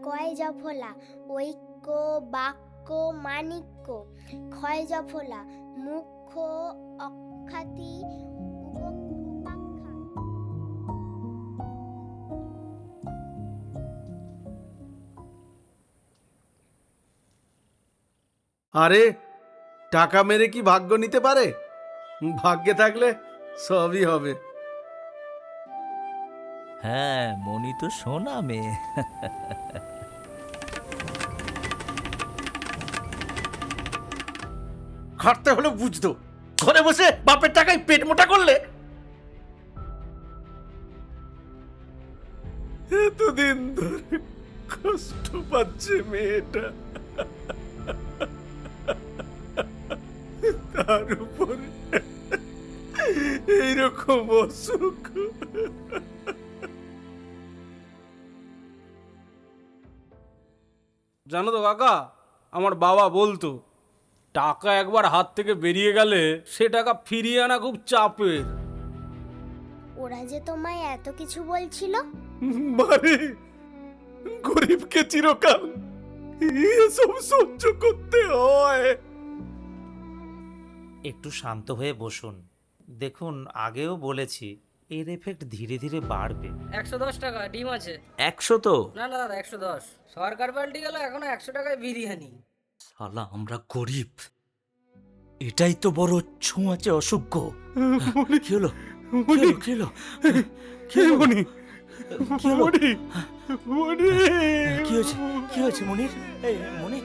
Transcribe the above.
কয় জফলা ঐক্য বাক্য মাণিক্য, ক্ষয় জফলা মুখ্য অখ্যাতি উপাখ্যান। আরে, টাকা মেরে কি ভাগ্য নিতে পারে? ভাগ্যে থাকলে সবই হবে। হ্যাঁ, মনি তো সোনা মেয়ে। খাটতে হলে বুঝতো, ঘরে বসে বাপের টাকায় পেট মোটা করলে। এতদিন ধরে কষ্ট পাচ্ছে মেয়েটা, তার উপরে এইরকম অসুখ। জানো তো কাকা, আমার বাবা বলতো টাকা একবার হাত থেকে বেরিয়ে গেলে সে টাকা ফিরিয়ে আনা খুব চাপের। ওরা যে তোমায় এত কিছু বলছিল। মানে গরিবকে চিরকাল এসব সহ্য করতে হয়। একটু শান্ত হয়ে বসুন। দেখুন, আগেও বলেছি এর এফেক্ট ধীরে ধীরে বাড়বে। 110 টাকা ডিম আছে। 100 তো? না না দাদা, 110। সরকার পাল্টে গেল, এখনো 100 টাকায় বিরিয়ানি। শালা আমরা গরিব, এটাই তো বড় ছোঁয়াচে অসুখ। কি হলো? কি হলো? কি হলো? মনি, কি হলো? মনি, মনি। কি হয়েছে? কি হয়েছে মনির? এই মনি,